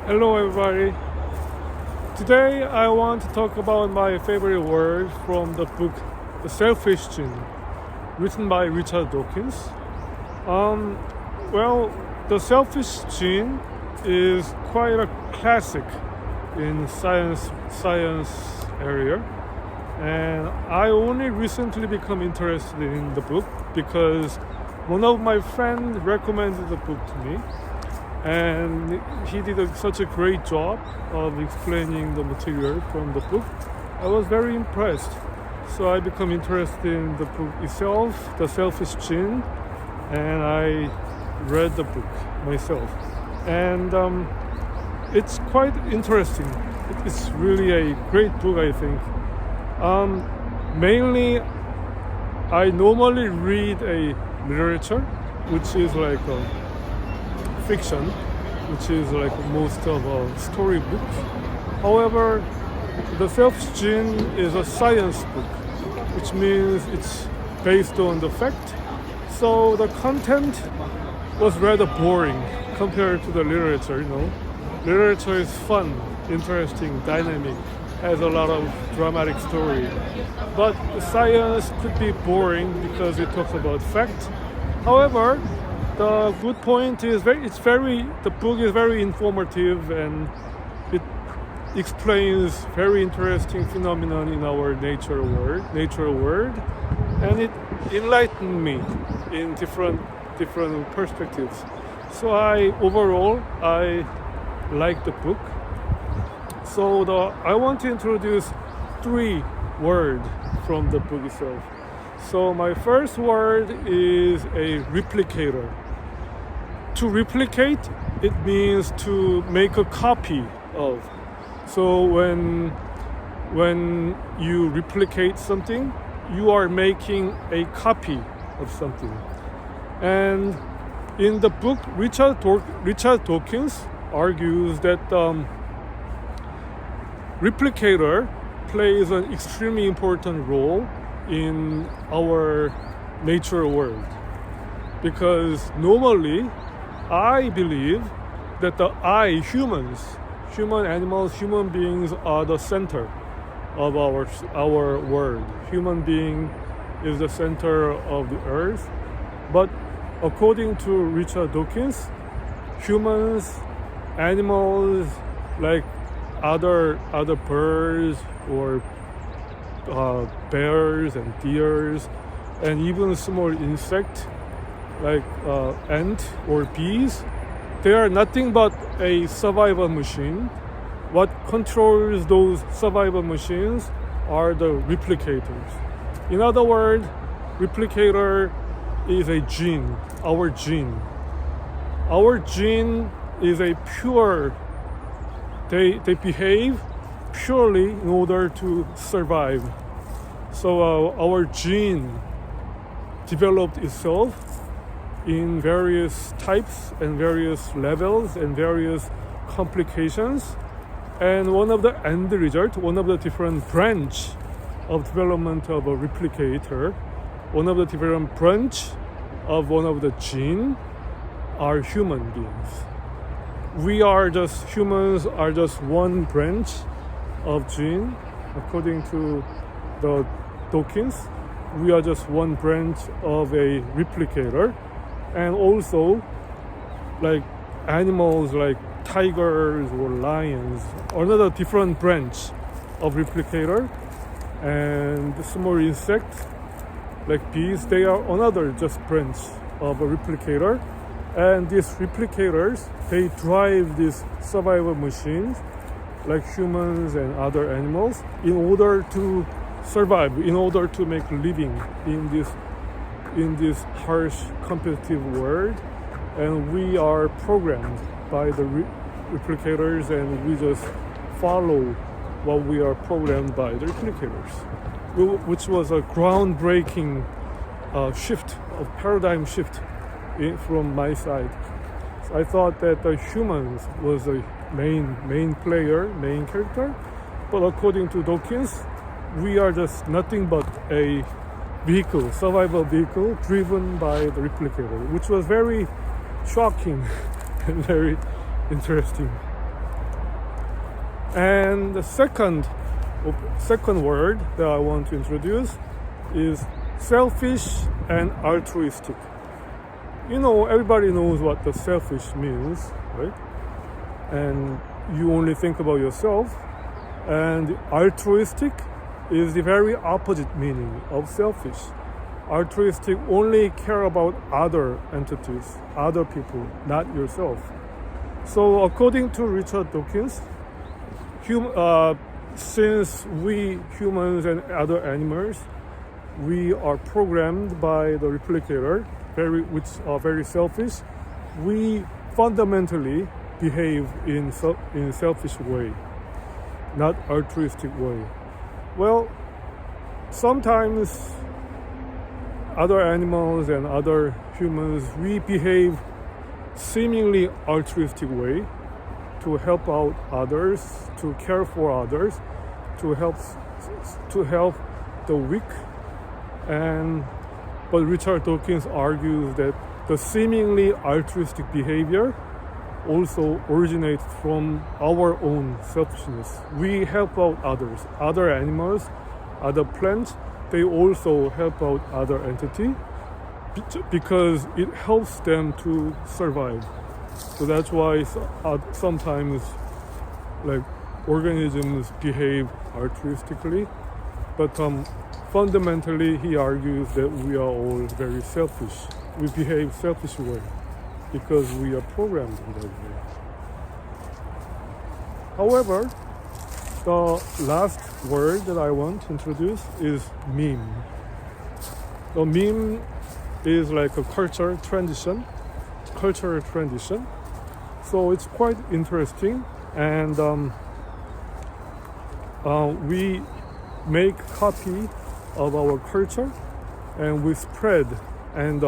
Hello, everybody. Today, I want to talk about my favorite word from the book The Selfish Gene, written by Richard Dawkins. Um, well, The Selfish Gene is quite a classic in science area, and I only recently become interested in the book because one of my friends recommended the book to me, and he did such a great job of explaining the material from the book. I was very impressed, so I become interested in the book itself, The Selfish Gene, and I read the book myself, and it's quite interesting. It's really a great book, I think. Mainly, I normally read a literature, which is like fiction, which is like most of storybooks. However, The Selfish Gene is a science book, which means it's based on the fact. So the content was rather boring compared to the literature, Literature is fun, interesting, dynamic, has a lot of dramatic story. But science could be boring because it talks about fact. However, the good point is the book is very informative, and it explains very interesting phenomenon in our nature world, and it enlightened me in different perspectives. So I like the book. So I want to introduce 3 words from the book itself. So my first word is a replicator. To replicate, it means to make a copy of. So when you replicate something, you are making a copy of something. And in the book, Richard Dawkins argues that replicator plays an extremely important role in our nature world, because normally I believe that human animals, human beings are the center of our world. Human being is the center of the earth. But according to Richard Dawkins, humans, animals, like other birds or bears and deers, and even small insects like ant or bees, they are nothing but a survival machine. What controls those survival machines are the replicators. In other words, replicator is a gene, our gene. Our gene is a pure, they behave purely in order to survive. So our gene developed itself in various types and various levels and various complications. And one of the end result, one of the different branch of development of a replicator, one of the different branch of one of the gene are human beings. Humans are just one branch of gene. According to the Dawkins, we are just one branch of a replicator. And also, like animals like tigers or lions, another different branch of replicator. And small insects like bees, they are another just branch of a replicator. And these replicators, they drive these survival machines like humans and other animals in order to survive, in order to make a living in this harsh competitive world. And we are programmed by the replicators, and we just follow what we are programmed by the replicators, which was a groundbreaking paradigm shift from my side. So I thought that the humans was the main character, but according to Dawkins, we are just nothing but a survival vehicle driven by the replicator, which was very shocking and very interesting. And the second word that I want to introduce is selfish and altruistic. You know, everybody knows what the selfish means, right? And you only think about yourself. And altruistic is the very opposite meaning of selfish. Altruistic only care about other entities, other people, not yourself. So according to Richard Dawkins, since we humans and other animals, we are programmed by the replicator, which are very selfish, we fundamentally behave in selfish way, not altruistic way. Well, sometimes other animals and other humans, we behave seemingly altruistic way to help out others, to care for others, to help the weak. But Richard Dawkins argues that the seemingly altruistic behavior also originates from our own selfishness. We help out others, other animals, other plants. They also help out other entity because it helps them to survive. So that's why sometimes like organisms behave altruistically, but fundamentally he argues that we are all very selfish. We behave selfish way because we are programmed in that way. However, the last word that I want to introduce is meme. The meme is like a cultural tradition. So it's quite interesting, and we make copy of our culture, and we spread. And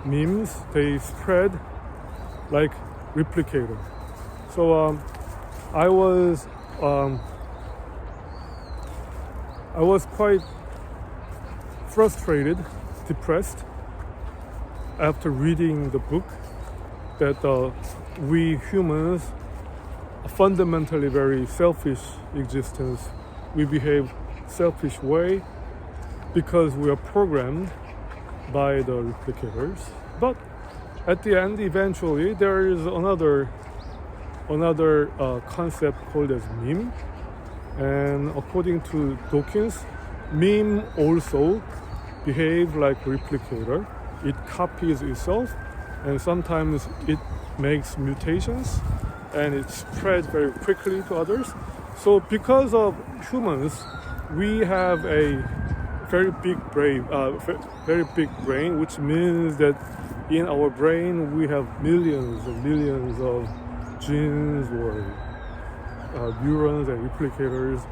memes, they spread like replicator. So I was quite frustrated, depressed after reading the book that we humans are fundamentally very selfish existence. We behave selfish way because we are programmed by the replicators. But at the end, eventually, there is another concept called as meme. And according to Dawkins, meme also behave like replicator. It copies itself, and sometimes it makes mutations, and it spreads very quickly to others. So because of humans, we have a very big brain, which means that in our brain we have millions of genes or neurons and replicators.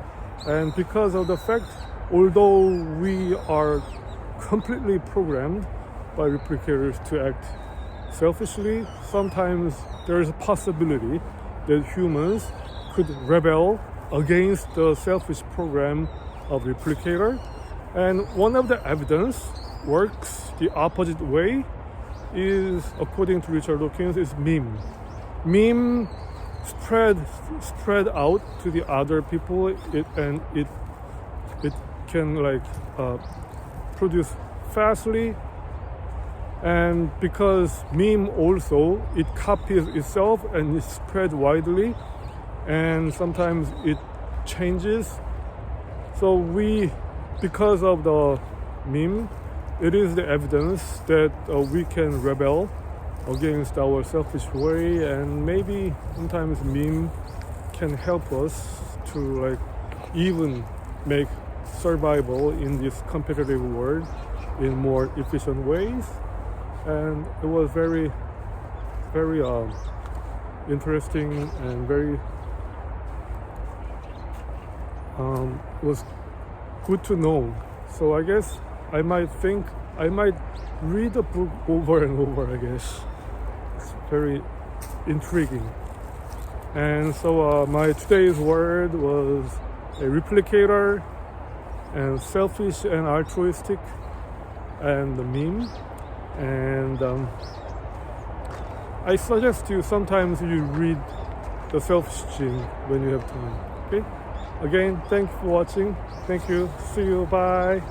And because of the fact, although we are completely programmed by replicators to act selfishly, sometimes there is a possibility that humans could rebel against the selfish program of replicator. And one of the evidence works the opposite way is, according to Richard Dawkins, is meme. Meme spread out to the other people, it can produce fastly, and because meme also it copies itself and it spread widely, and sometimes it changes. So because of the meme, it is the evidence that we can rebel against our selfish way, and maybe sometimes meme can help us to even make survival in this competitive world in more efficient ways. And it was very, very interesting and very it was good to know. So I guess I might read the book over and over. I guess it's very intriguing. And so my today's word was a replicator, and selfish and altruistic, and the meme. And I suggest you sometimes you read the selfish gene when you have time. Okay? Again, thank you for watching. Thank you. See you. Bye.